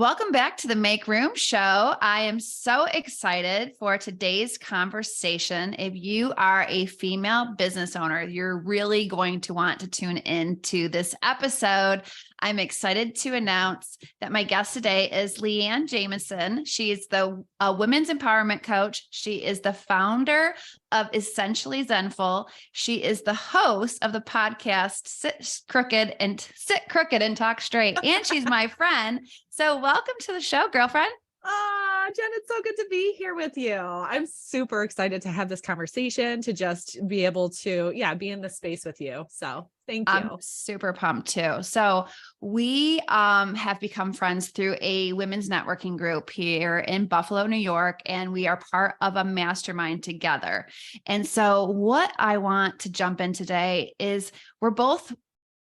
Welcome back to the Make Room Show. I am so excited for today's conversation. If you are a female business owner, you're really going to want to tune into this episode. I'm excited to announce that my guest today is Leanne Jamison. She is the women's empowerment coach. She is the founder of Essentially Zenful. She is the host of the podcast Sit Crooked and Talk Straight. And she's my friend. So welcome to the show, girlfriend. Jen, it's so good to be here with you. I'm super excited to have this conversation, to just be able to, be in this space with you. So thank you. I'm super pumped too. So we have become friends through a women's networking group here in Buffalo, New York, and we are part of a mastermind together. And so what I want to jump in today is we're both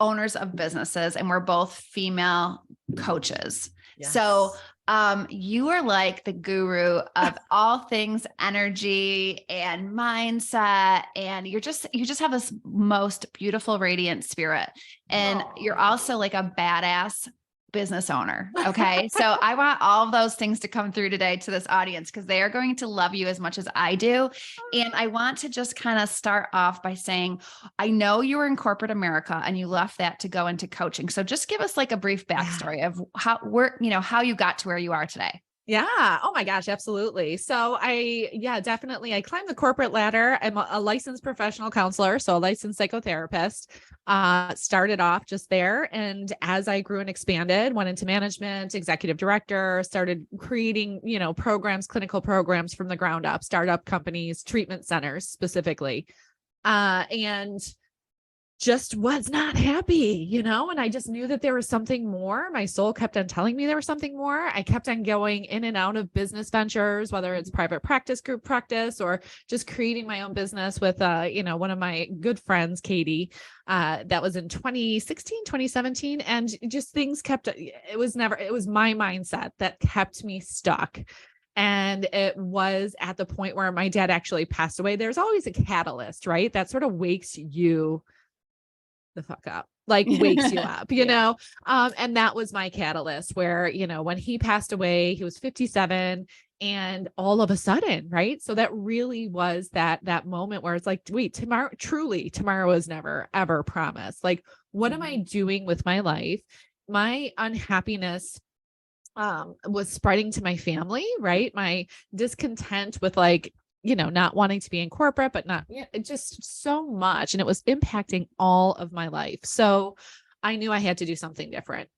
owners of businesses and we're both female coaches. Yes. So you are like the guru of all things energy and mindset. And you just have this most beautiful, radiant spirit. And you're also like a badass business owner. Okay. So I want all of those things to come through today to this audience, because they are going to love you as much as I do. And I want to just kind of start off by saying, I know you were in corporate America and you left that to go into coaching. So just give us like a brief backstory of how you got to where you are today. Yeah. Oh my gosh. Absolutely. So definitely. I climbed the corporate ladder. I'm a licensed professional counselor, so a licensed psychotherapist. Started off just there. And as I grew and expanded, went into management, executive director, started creating, programs, clinical programs from the ground up, startup companies, treatment centers specifically. And just was not happy, and I just knew that there was something more. My soul kept on telling me there was something more. I kept on going in and out of business ventures, whether it's private practice, group practice, or just creating my own business with, one of my good friends, Katie, that was in 2016, 2017. And just things it was my mindset that kept me stuck. And it was at the point where my dad actually passed away. There's always a catalyst, right? That sort of wakes you the fuck up, like wakes you up, know? And that was my catalyst where, when he passed away, he was 57, and all of a sudden, right? So that really was that moment where it's like, wait, tomorrow is never, ever promised. Like, what am I doing with my life? My unhappiness was spreading to my family, right? My discontent with not wanting to be in corporate, but just so much. And it was impacting all of my life. So I knew I had to do something different.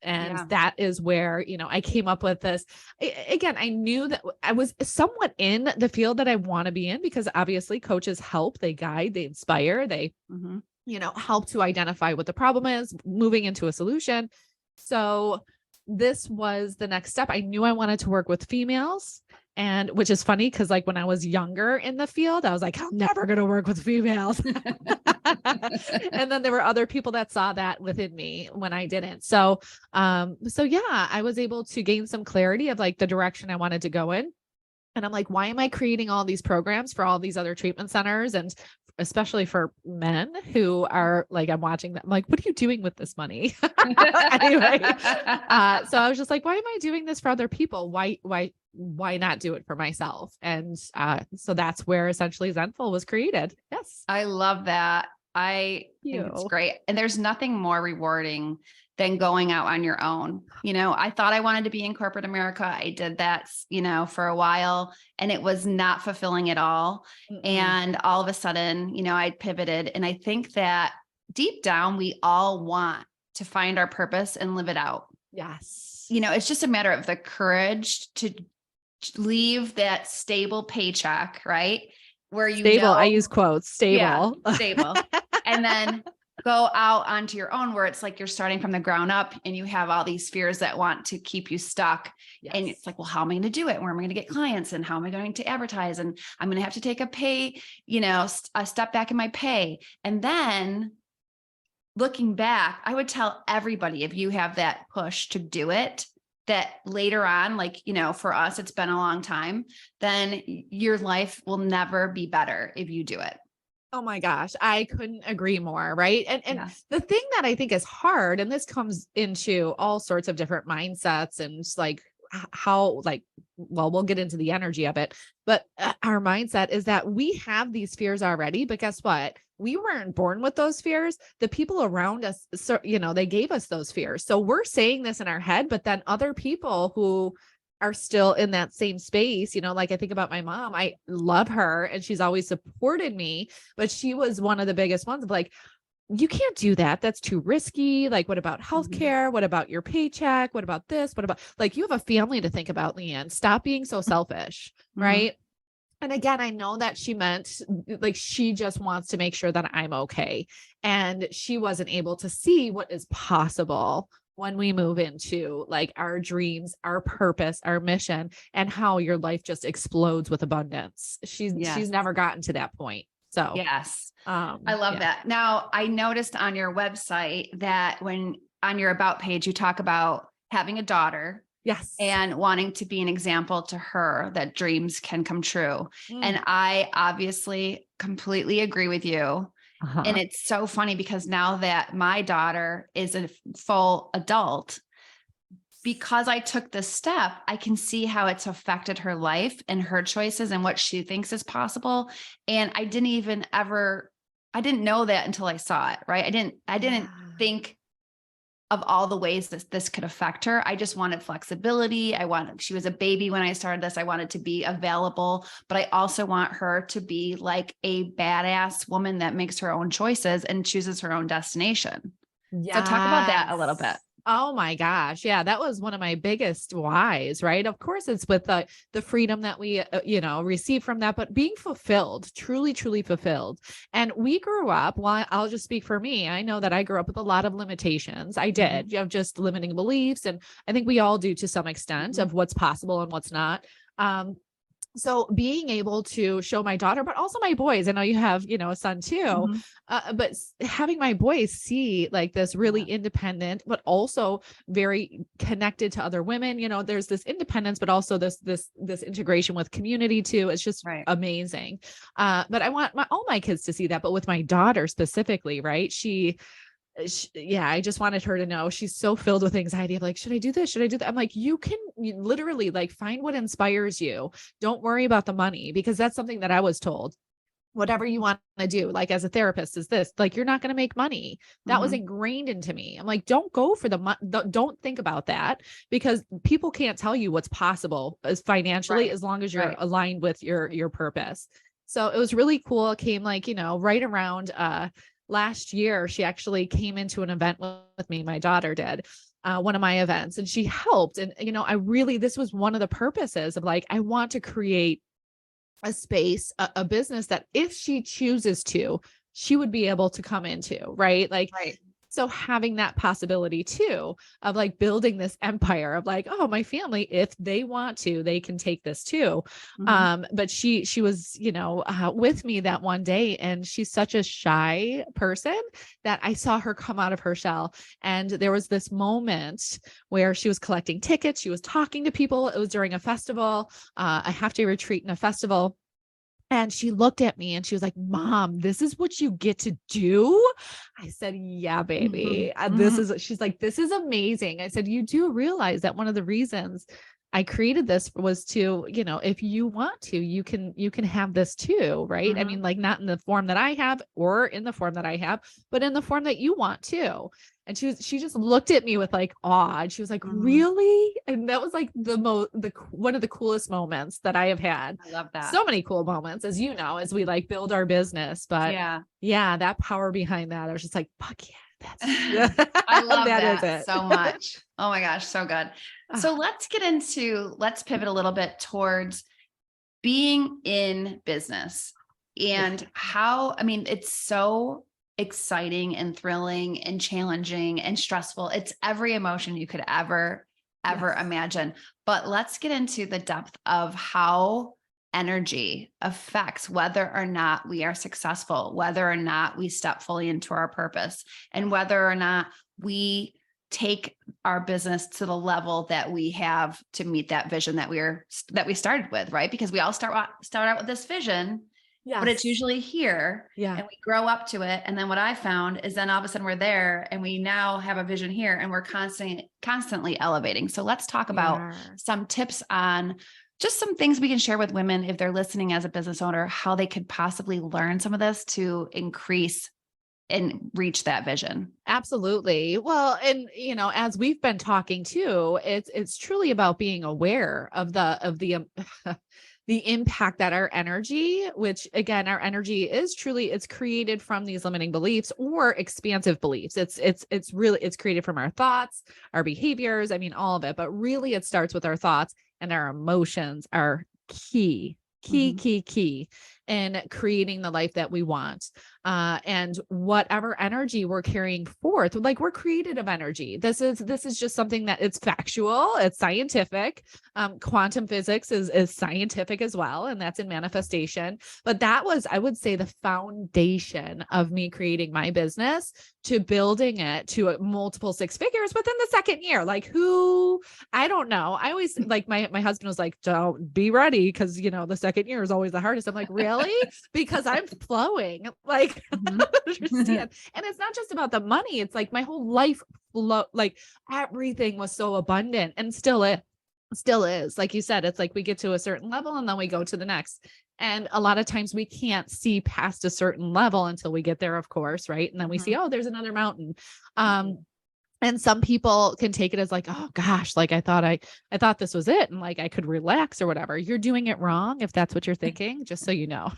And that is where, I came up with this. Again, I knew that I was somewhat in the field that I want to be in, because obviously coaches help, they guide, they inspire, they, help to identify what the problem is, moving into a solution. So this was the next step. I knew I wanted to work with females. And which is funny, because when I was younger in the field, I was like, I'm never going to work with females. And then there were other people that saw that within me when I didn't. So I was able to gain some clarity of the direction I wanted to go in. And I'm like, why am I creating all these programs for all these other treatment centers? And especially for men who are I'm watching them, I'm like, what are you doing with this money? Anyway, so I was just like, why am I doing this for other people? Why not do it for myself? And so that's where Essentially Zenful was created. Yes. I love that. I think it's great. And there's nothing more rewarding than going out on your own. I thought I wanted to be in corporate America. I did that, for a while, and it was not fulfilling at all. Mm-mm. And all of a sudden, I pivoted. And I think that deep down, we all want to find our purpose and live it out. Yes. It's just a matter of the courage to leave that stable paycheck, right? Where you stable, I use quotes, stable. Yeah, stable. And then go out onto your own, where it's like you're starting from the ground up and you have all these fears that want to keep you stuck. Yes. And it's like, well, how am I going to do it? Where am I going to get clients? And how am I going to advertise? And I'm going to have to take a step back in my pay. And then looking back, I would tell everybody, if you have that push to do it, that later on, for us, it's been a long time, then your life will never be better if you do it. Oh my gosh, I couldn't agree more, right? And Yeah. the thing that I think is hard, and this comes into all sorts of different mindsets and like how like, well, we'll get into the energy of it, but our mindset is that we have these fears already, but guess what? We weren't born with those fears. The people around us, so, they gave us those fears. So we're saying this in our head, but then other people who are still in that same space, like I think about my mom, I love her and she's always supported me, but she was one of the biggest ones of like, you can't do that. That's too risky. Like, what about Mhm. healthcare? What about your paycheck? What about this? What about like, you have a family to think about, Leanne. Stop being so selfish. Mhm. Right. And again, I know that she meant like she just wants to make sure that I'm okay. And she wasn't able to see what is possible when we move into like our dreams, our purpose, our mission, and how your life just explodes with abundance. She's Yes. never gotten to that point. So, Yes. I love yeah. that. Now, I noticed on your website that when on your about page, you talk about having a daughter Yes. and wanting to be an example to her that dreams can come true. Mm. And I obviously completely agree with you. And Uh-huh. it's so funny because now that my daughter is a full adult, because I took this step, I can see how it's affected her life and her choices and what she thinks is possible. And I didn't know that until I saw it, right? I didn't Yeah. think of all the ways this could affect her. I just wanted flexibility. She was a baby when I started this. I wanted to be available, but I also want her to be like a badass woman that makes her own choices and chooses her own destination. So talk about that a little bit. Yes. Oh my gosh. Yeah, that was one of my biggest whys, right? Of course it's with the freedom that we receive from that, but being fulfilled, truly truly fulfilled. And we grew up, well, I'll just speak for me. I know that I grew up with a lot of limitations. I did. Mhm. You have just limiting beliefs, and I think we all do to some extent Mhm. of what's possible and what's not. Um so being able to show my daughter, but also my boys, I know you have, a son too, Mhm. but having my boys see like this really Yeah. independent, but also very connected to other women, there's this independence, but also this integration with community too. It's just Right. amazing. But I want all my kids to see that, but with my daughter specifically, right? Yeah, I just wanted her to know she's so filled with anxiety of like, should I do this? Should I do that? I'm like, you literally like find what inspires you. Don't worry about the money, because that's something that I was told. Whatever you want to do, like as a therapist, is this like, you're not going to make money. That was Mhm. ingrained into me. I'm like, don't go for the money. Don't think about that, because people can't tell you what's possible as financially, Right. as long as you're Right. aligned with your purpose. So it was really cool. It came like, right around last year. She actually came into an event with me. My daughter did one of my events, and she helped. And, this was one of the purposes of like, I want to create a space, a business that if she chooses to, she would be able to come into, right? Like, Right. so having that possibility too of like building this empire of like, oh, my family, if they want to, they can take this too. Mhm. But she was, with me that one day, and she's such a shy person that I saw her come out of her shell. And there was this moment where she was collecting tickets. She was talking to people. It was during a festival, a half day retreat in a festival. And she looked at me and she was like, Mom, this is what you get to do. I said, yeah, Mhm. baby. Mhm. She's like, this is amazing. I said, you do realize that one of the reasons I created this was to, if you want to, you can have this too. Right. I mean, Mhm. like not in the form that I have or in the form that I have, but in the form that you want to. And she just looked at me with like awe, and she was like, Mhm. really? And that was like one of the coolest moments that I have had. I love that. So many cool moments, as as we like build our business. But Yeah. yeah, that power behind that, I was just like, fuck yeah, that's I love that is that it. so much. Oh my gosh, so good. So Ah, let's pivot a little bit towards being in business yeah. and how, I mean, it's so exciting and thrilling and challenging and stressful. It's every emotion you could ever Yes. imagine. But let's get into the depth of how energy affects whether or not we are successful, whether or not we step fully into our purpose, and whether or not we take our business to the level that we have to meet that vision that we started with, right? Because we all start out with this vision, but it's Yes. usually here Yeah. and we grow up to it. And then what I found is then all of a sudden we're there and we now have a vision here and we're constantly elevating. So let's talk We about are. some tips on just some things we can share with women if they're listening as a business owner, how they could possibly learn some of this to increase and reach that vision. Absolutely. Well, and as we've been talking too, it's truly about being aware of the the impact that our energy, which again, our energy is truly, it's created from these limiting beliefs or expansive beliefs. It's really, it's created from our thoughts, our behaviors, I mean, all of it, but really it starts with our thoughts, and our emotions are key in creating the life that we want. And whatever energy we're carrying forth, like we're created of energy. This is just something that it's factual, it's scientific. Quantum physics is scientific as well, and that's in manifestation. But that was, I would say, the foundation of me creating my business, to building it to a multiple six figures within the second year. Like who, I don't know. I always like my husband was like, don't be ready, because the second year is always the hardest. I'm like, really? Because I'm flowing. Like understand. And it's not just about the money. It's like my whole life flow, like everything was so abundant, and still is. Like you said, it's like we get to a certain level and then we go to the next. And a lot of times we can't see past a certain level until we get there, of course, right? And then we see, oh, there's another mountain. And some people can take it as like, oh gosh, like I thought this was it and like I could relax or whatever. You're doing it wrong if that's what you're thinking, just so you know.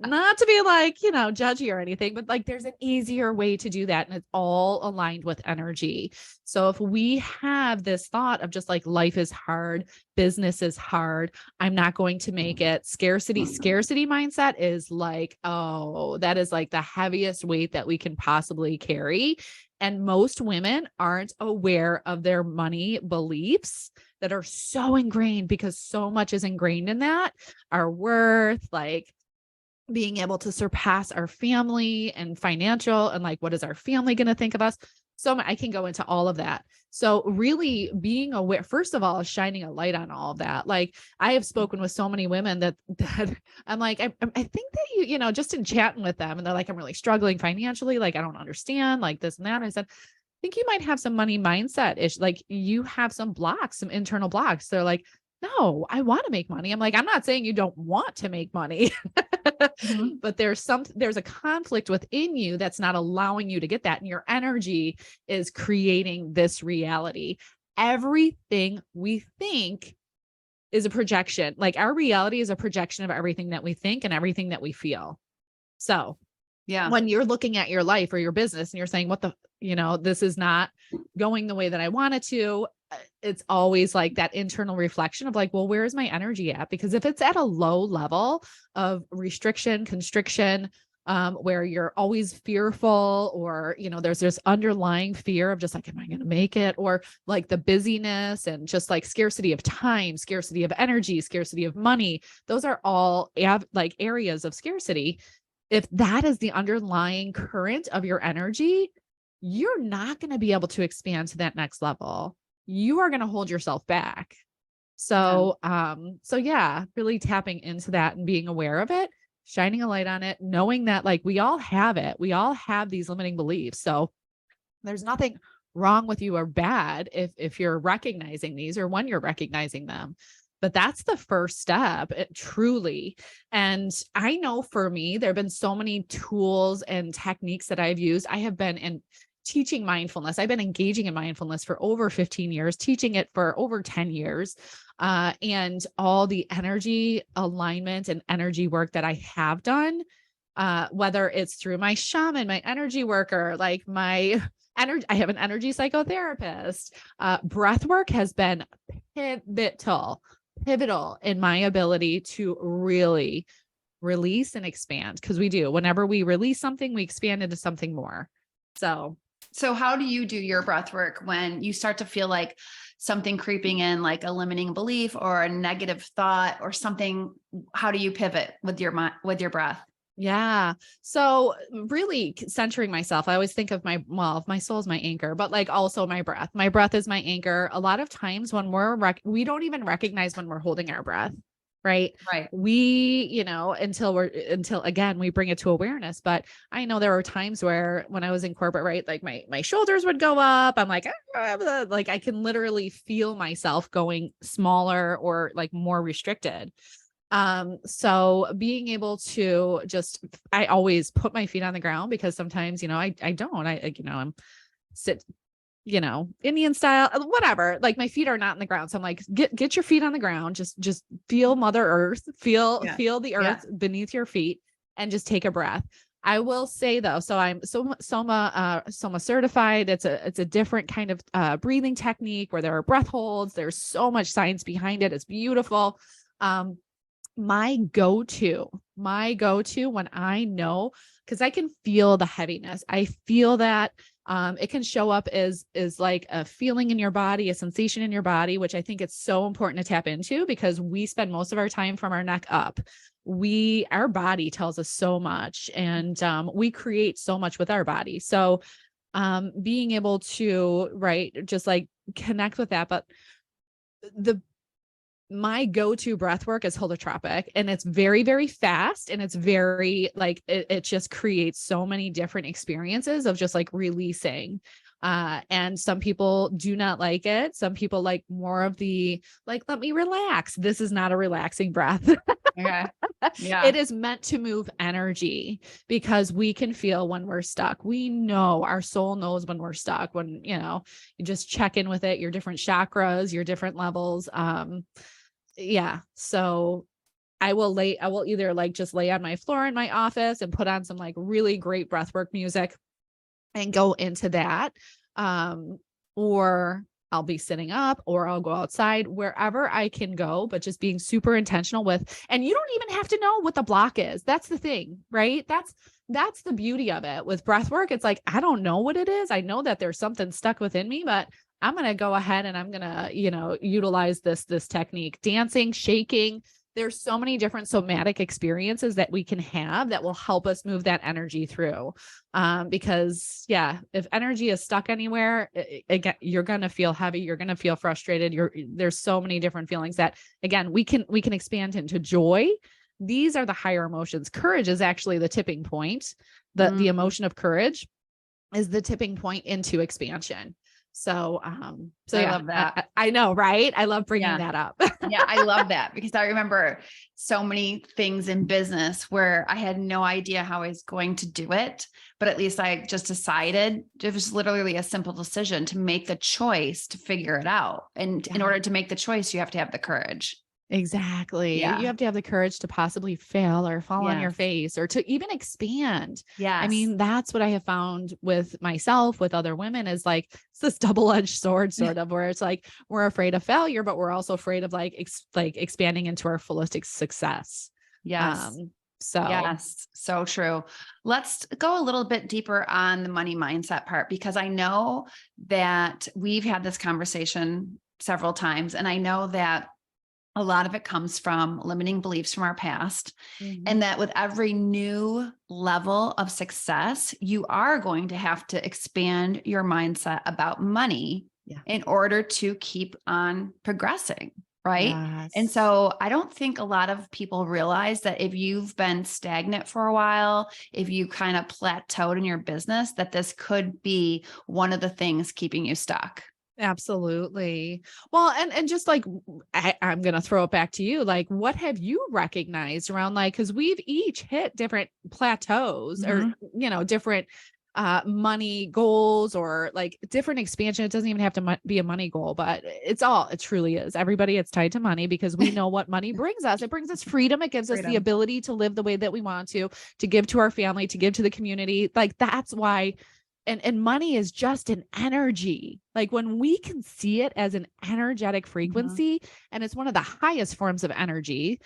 Not to be like, judgy or anything, but like there's an easier way to do that, and it's all aligned with energy. So if we have this thought of just like life is hard, business is hard, I'm not going to make it, scarcity mindset is like, oh, that is like the heaviest weight that we can possibly carry. And most women aren't aware of their money beliefs that are so ingrained, because so much is ingrained in that, our worth, like being able to surpass our family and financial, and like, what is our family going to think of us? So I can go into all of that. So really being aware, first of all, is shining a light on all of that. Like I have spoken with so many women that I'm like, I think that just in chatting with them, and they're like, I'm really struggling financially. Like, I don't understand like this and that. And I said, I think you might have some money mindset ish. Like you have some blocks, some internal blocks. They're like, no, I want to make money. I'm like, I'm not saying you don't want to make money, but there's a conflict within you that's not allowing you to get that. And your energy is creating this reality. Everything we think is a projection. Like our reality is a projection of everything that we think and everything that we feel. So Yeah. when you're looking at your life or your business and you're saying, this is not going the way that I want it to, it's always like that internal reflection of like, well, where is my energy at? Because if it's at a low level of restriction, constriction, where you're always fearful, or, there's this underlying fear of just like, am I going to make it? Or like the busyness and just like scarcity of time, scarcity of energy, scarcity of money. Those are all like areas of scarcity. If that is the underlying current of your energy, you're not going to be able to expand to that next level. You are going to hold yourself back. So, yeah, really tapping into that and being aware of it, shining a light on it, knowing that like we all have it. We all have these limiting beliefs. So there's nothing wrong with you or bad if you're recognizing these, or when you're recognizing them. But that's the first step, truly. And I know for me, there have been so many tools and techniques that I've used. I have been in teaching mindfulness. I've been engaging in mindfulness for over 15 years, teaching it for over 10 years. And all the energy alignment and energy work that I have done, whether it's through my shaman, my energy worker, like my energy, I have an energy psychotherapist. Breath work has been pivotal in my ability to really release and expand. Because we do, whenever we release something, we expand into something more. So how do you do your breath work when you start to feel like something creeping in, like a limiting belief or a negative thought or something? How do you pivot with your mind, with your breath? Yeah. So really centering myself, I always think of my soul is my anchor, but like also my breath. My breath is my anchor. A lot of times when we don't even recognize when we're holding our breath. right? Right. Until again, we bring it to awareness. But I know there were times where when I was in corporate, right, like my shoulders would go up. I'm like, like I can literally feel myself going smaller or like more restricted. So being able to I always put my feet on the ground, because sometimes, I don't, I'm sit, Indian style, whatever, like my feet are not in the ground. So I'm like, get your feet on the ground. Just feel Mother Earth, Yeah. feel the Yeah. earth beneath your feet, and just take a breath. I will say though, so I'm Soma certified. It's a different kind of breathing technique where there are breath holds. There's so much science behind it. It's beautiful. My go-to when I know, because I can feel the heaviness. I feel that it can show up as like a feeling in your body, a sensation in your body, which I think it's so important to tap into, because we spend most of our time from our neck up. Our body tells us so much, and we create so much with our body. So being able to, right, just like connect with that. But my go-to breath work is holotropic, and it's very, very fast, and it's very like, it just creates so many different experiences of just like releasing. And some people do not like it. Some people like more of the, like, let me relax. This is not a relaxing breath. Okay. It Yeah. is meant to move energy, because we can feel when we're stuck. We know, our soul knows when we're stuck, when, you just check in with it, your different chakras, your different levels. Yeah. So I will either like just lay on my floor in my office and put on some like really great breathwork music and go into that. Or I'll be sitting up, or I'll go outside, wherever I can go, but just being super intentional and you don't even have to know what the block is. That's the thing, right? That's the beauty of it with breath work. It's like, I don't know what it is. I know that there's something stuck within me, but I'm going to go ahead and I'm going to, utilize this technique, dancing, shaking. There's so many different somatic experiences that we can have that will help us move that energy through. Because if energy is stuck anywhere, again, you're going to feel heavy. You're going to feel frustrated. There's so many different feelings that, again, we can expand into joy. These are the higher emotions. Courage is actually the tipping point. The emotion of courage is the tipping point into expansion. So, I love that. I know, right? I love bringing that up. Yeah, I love that, because I remember so many things in business where I had no idea how I was going to do it, but at least I just decided. It was literally a simple decision to make the choice to figure it out. And in order to make the choice, you have to have the courage. Exactly. Yeah. You have to have the courage to possibly fail or fall on your Yes. face, or to even expand. I Yes. mean, that's what I have found with myself, with other women, is like, it's this double-edged sword sort of, where it's like, we're afraid of failure, but we're also afraid of like expanding into our fullest success. Yes. So Yes, so true. Let's go a little bit deeper on the money mindset part, because I know that we've had this conversation several times, and I know that a lot of it comes from limiting beliefs from our past. And that with every new level of success, you are going to have to expand your mindset about money in order to keep on progressing. Right. Yes. And so I don't think a lot of people realize that if you've been stagnant for a while, if you kind of plateaued in your business, that this could be one of the things keeping you stuck. Absolutely. Well, and just like, I'm going to throw it back to you. Like, what have you recognized around, like, cause we've each hit different plateaus, or, different money goals, or like different expansion. It doesn't even have to be a money goal, but it truly is. Everybody, it's tied to money, because we know what money brings us. It brings us freedom. It gives us the ability to live the way that we want to give to our family, to give to the community. Like, that's why. And money is just an energy. Like, when we can see it as an energetic frequency, and it's one of the highest forms of energy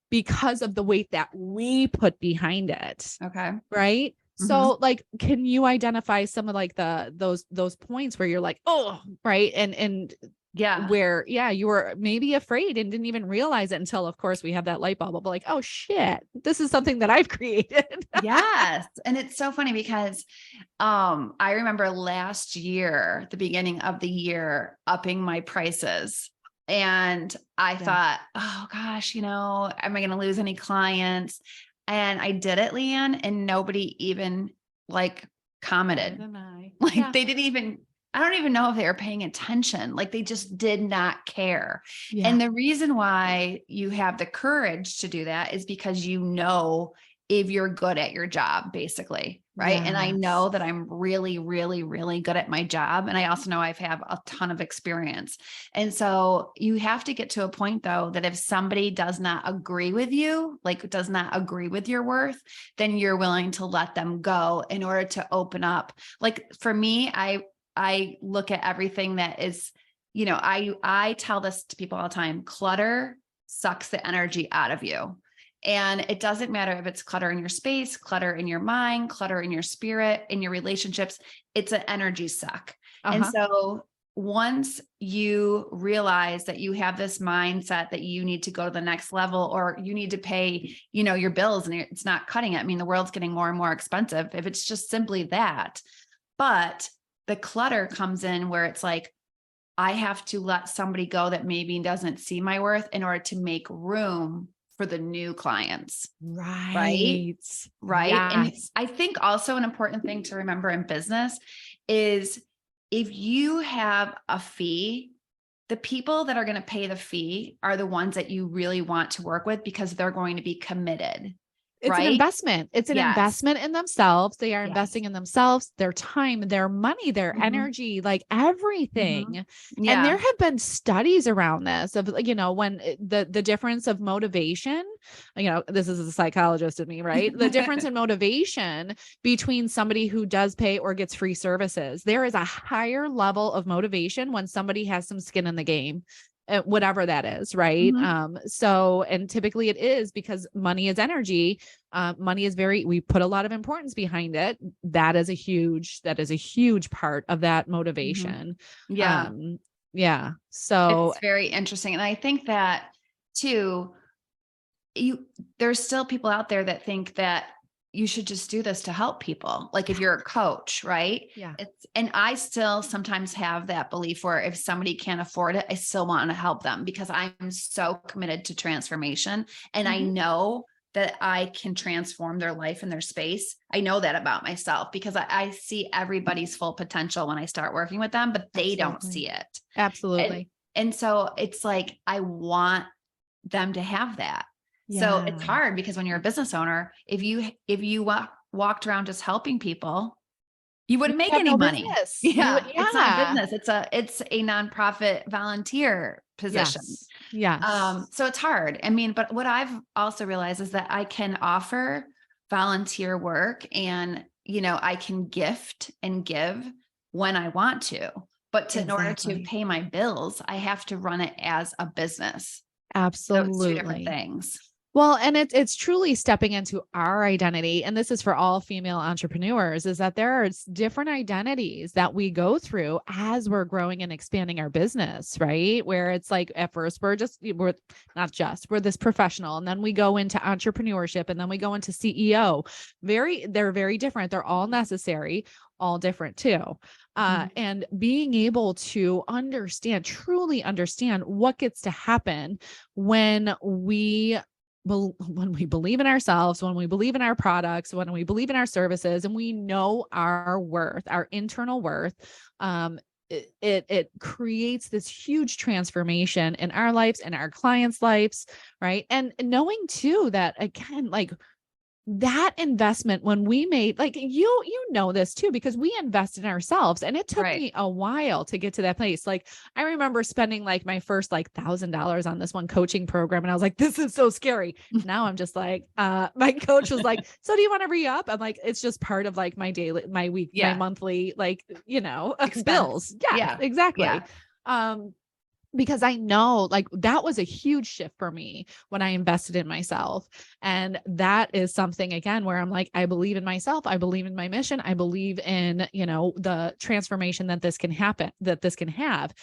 because of the weight that we put behind it. Okay. Right. So like, can you identify some of like those points where you're like, oh, right. And where, you were maybe afraid and didn't even realize it until, of course, we have that light bulb of like, oh shit, this is something that I've created. Yes. And it's so funny because I remember last year, the beginning of the year, upping my prices And I Yeah. thought, oh gosh, am I going to lose any clients? And I did it, Leanne, and nobody even like commented. Like Yeah. they didn't even, I don't even know if they were paying attention. Like they just did not care. Yeah. And the reason why you have the courage to do that is because if you're good at your job, basically. Right. And I Yes. know that I'm really, really, really good at my job. And I also know I've had a ton of experience. And so you have to get to a point though, that if somebody does not agree with you, like does not agree with your worth, then you're willing to let them go in order to open up. Like for me, I look at everything that is, I tell this to people all the time, clutter sucks the energy out of you. And it doesn't matter if it's clutter in your space, clutter in your mind, clutter in your spirit, in your relationships, it's an energy suck. And so once you realize that you have this mindset that you need to go to the next level, or you need to pay, your bills, and it's not cutting it. I mean, the world's getting more and more expensive if it's just simply that. But the clutter comes in where it's like, I have to let somebody go that maybe doesn't see my worth in order to make room for the new clients. Right. Right. And Yes. I think also an important thing to remember in business is if you have a fee, the people that are going to pay the fee are the ones that you really want to work with because they're going to be committed. It's an Right. investment. It's an Yes. investment in themselves. They are Yes. investing in themselves, their time, their money, their Mhm. energy, like everything. Mhm. And there Yeah. have been studies around this of, when the difference of motivation, this is a psychologist in me, right? The difference in motivation between somebody who does pay or gets free services. There is a higher level of motivation when somebody has some skin in the game. Whatever that is, right? Mhm. And typically it is because money is energy. Money is we put a lot of importance behind it. That is a huge part of that Mhm. motivation. Yeah. Yeah. So It's very interesting. And I think that too, there's still people out there that think that you should just do this to help people. Like if you're a coach, right? yeah, And I still sometimes have that belief where if somebody can't afford it, I still want to help them because I'm so committed to transformation. And I Mhm. know that I can transform their life and their space. I know that about myself because I see everybody's full potential when I start working with them, but they don't Absolutely. see it. And, Absolutely. and so it's like, I want them to have that. So it's Yeah. hard because when you're a business owner, if you walked around just helping people, you You wouldn't make have any no money. business. Yeah, it's not a Yeah. business. It's a nonprofit volunteer position. Yes. Yes. So it's hard. I mean, but what I've also realized is that I can offer volunteer work and, I can gift and give when I want to, but in order to Exactly. pay my bills, I have to run it as a business. So it's two different Absolutely. things. Well, and it's truly stepping into our identity. And this is for all female entrepreneurs, is that there are different identities that we go through as we're growing and expanding our business, right? Where it's like at first we're this professional, and then we go into entrepreneurship, and then we go into CEO. They're very different. They're all necessary, all different too. Mhm. And being able to truly understand what gets to happen when when we believe in ourselves, when we believe in our products, when we believe in our services, and we know our worth, our internal worth, it creates this huge transformation in our lives and our clients' lives, right? And knowing too that again, like that investment when we made, like you know this too, because we invest in ourselves, and it took Right. me a while to get to that place. Like I remember spending like my first like $1,000 on this one coaching program, and I was like, this is so scary. Now I'm just like, my coach was like, so do you want to re-up? I'm like, it's just part of like my Yeah. monthly, like, Expense. bills. Yes, Yeah. exactly. Yeah. Um, because I know like that was a huge shift for me when I invested in myself. And that is something again where I'm like, I believe in myself. I believe in my mission. I believe in, the transformation that this can happen, that this can have.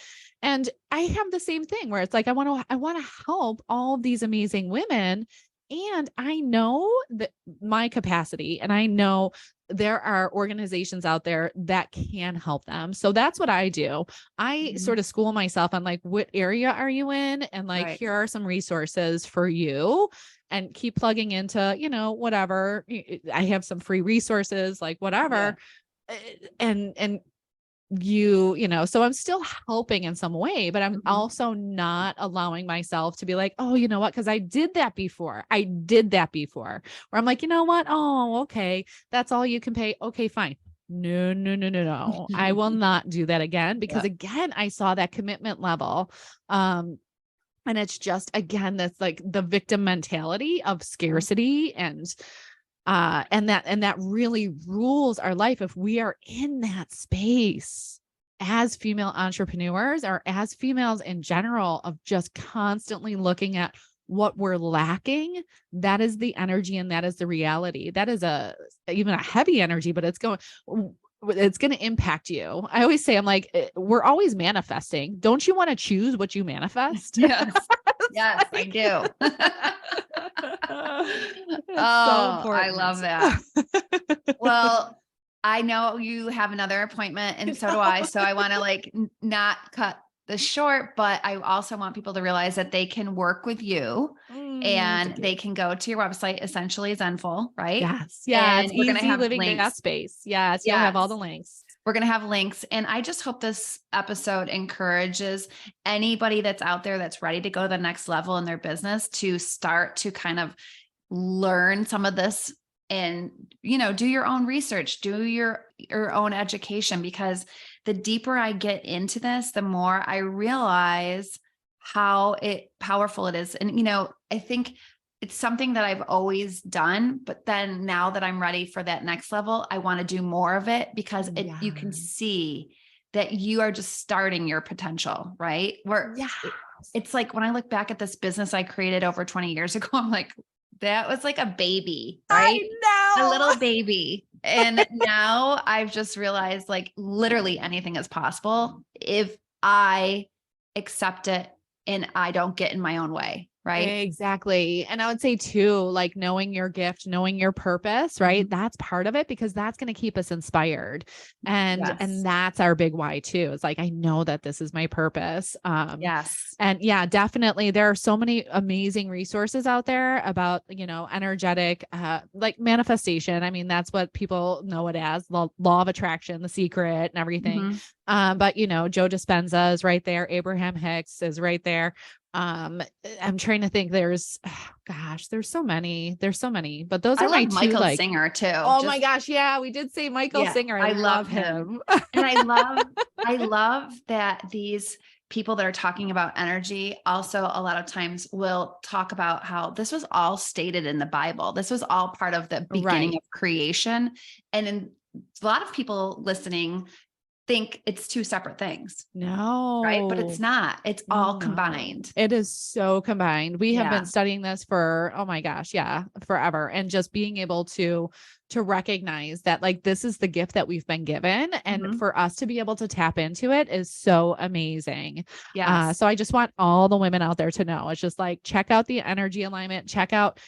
And I have the same thing where it's like, I want to help all these amazing women And I know that my capacity, and I know there are organizations out there that can help them. So that's what I do. I Mhm. sort of school myself on like, what area are you in? And like, Right. here are some resources for you, and keep plugging into, whatever. I have some free resources, like Yeah. whatever. And so I'm still helping in some way, but I'm Mhm. also not allowing myself to be like, oh, you know what? Cause I did that before. Where I'm like, you know what? Oh, okay. That's all you can pay. Okay, fine. No, no, no, no, no. I will not do that again, because Yeah. again, I saw that commitment level. Um, and it's just, again, that's like the victim mentality of scarcity, and that really rules our life if we are in that space as female entrepreneurs, or as females in general, of just constantly looking at what we're lacking. That is the energy, and that is the reality. That is even a heavy energy, but it's going to impact you. I always say, I'm like, we're always manifesting. Don't you want to choose what you manifest? Yes. Yes, I Like, do. it's so Oh, I love important. that. Well, I know you have another appointment and so do I. So I want to like not cut this short, but I also want people to realize that they can work with you and Thank you. they can go to your website, Essentially Zenful, right? Yes. Yeah. And It's we're going to easy have living that links. space. Yes. You'll have all the Yes. links. We're going to have links. And I just hope this episode encourages anybody that's out there that's ready to go to the next level in their business to start to kind of learn some of this and, do your own research, do your own education, because the deeper I get into this, the more I realize how powerful it is. And, I think it's something that I've always done, but then now that I'm ready for that next level, I want to do more of it because you can Yeah. see that you are just starting your potential, right? Where Yeah. it's like when I look back at this business I created over 20 years ago, I'm like, that was like a baby, right? I A little know. baby. And now I've just realized like literally anything is possible if I accept it and I don't get in my own way, right? Exactly. And I would say too, like knowing your gift, knowing your purpose, right? Mhm. That's part of it, because that's going to keep us inspired. And Yes. that's our big why too. It's like, I know that this is my purpose. Yes. And yeah, definitely there are so many amazing resources out there about, energetic, like manifestation. I mean, that's what people know it as, the law of attraction, the secret, and everything. Mhm. But Joe Dispenza is right there. Abraham Hicks is right there. I'm trying to think, there's so many, but those I are my love two, Michael like, Singer too. oh my Just gosh. Yeah. We did say Michael yeah, Singer. I I love love him. him. And I love that these people that are talking about energy also a lot of times will talk about how this was all stated in the Bible. This was all part of the beginning Right. of creation. And then a lot of people listening think it's two separate things, right? But it's No. not. It's all No, combined. it is so combined. We have been Yeah. studying this for, oh my gosh, yeah, forever. And just being able to recognize that, like, this is the gift that we've been given, and Mhm. for us to be able to tap into it is so amazing. Yes. So I just want all the women out there to know, it's just like, check out the energy alignment, check out,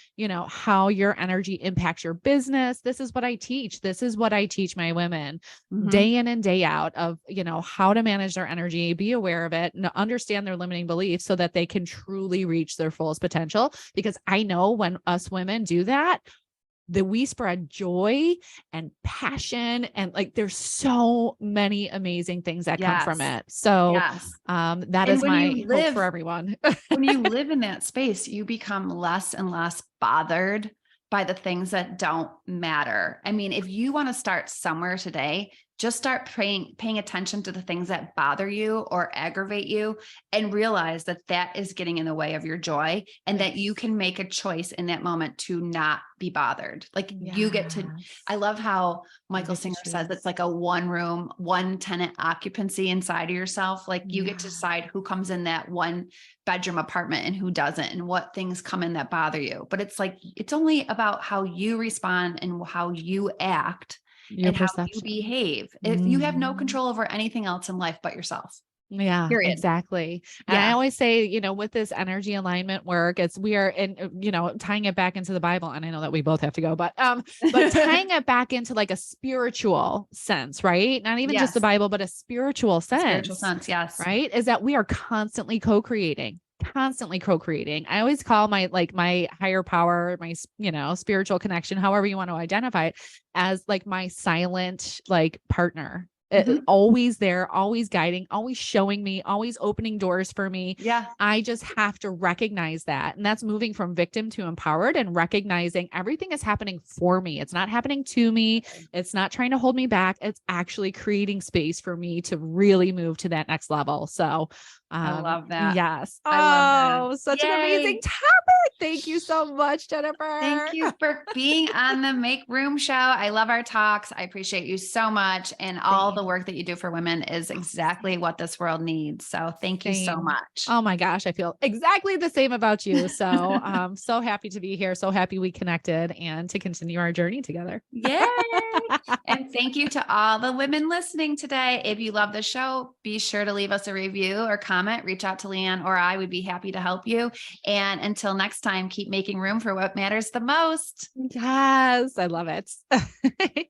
how your energy impacts your business. This is what I teach. This is what I teach my women Mhm. day in and day out, of, how to manage their energy, be aware of it, and understand their limiting beliefs so that they can truly reach their fullest potential. Because I know when us women do that, that we spread joy and passion, and like, there's so many amazing things that come from Yes. it. So, Yes. that And is my hope for everyone. when you live in that space, you become less and less bothered by the things that don't matter. I mean, if you want to start somewhere today, just start paying attention to the things that bother you or aggravate you and realize that that is getting in the way of your joy and that you Yes. can make a choice in that moment to not be bothered. Like you get to, Yes. I love how You Michael get to Singer says it's choose. like a one room, one tenant occupancy inside of yourself. Like you get to Yeah. decide who comes in that one bedroom apartment and who doesn't, and what things come in that bother you. But it's like, it's only about how you respond and how you act Your and how you perception. behave. If you have no Mhm. control over anything else in life but yourself. Yeah, period. exactly. And I Yeah. always say, with this energy alignment work, we are in, tying it back into the Bible. And I know that we both have to go, but tying it back into like a spiritual sense, right? Not even just the Yes. Bible, but a spiritual Spiritual sense, sense. Yes. right? Is that we are constantly co-creating. I always call my higher power, my, spiritual connection, however you want to identify it, as like my silent, like partner. Mhm. Always there, always guiding, always showing me, always opening doors for me. Yeah. I just have to recognize that. And that's moving from victim to empowered and recognizing everything is happening for me. It's not happening to me. It's not trying to hold me back. It's actually creating space for me to really move to that next level. So, I love that. yes. I love that. Oh, such an amazing Yay. topic. Thank you so much, Thank Jennifer. you for being on the Make Room show. I love our talks. I appreciate you so much. And all the Same. work that you do for women is exactly what this world needs. So thank you so Same. much. Oh my gosh, I feel exactly the same about you. So I'm so happy to be here. So happy we connected and to continue our journey together. Yay. And thank you to all the women listening today. If you love the show, be sure to leave us a review or comment. Reach out to Leanne or I would be happy to help you. And until next time, keep making room for what matters the most. Yes, I love it.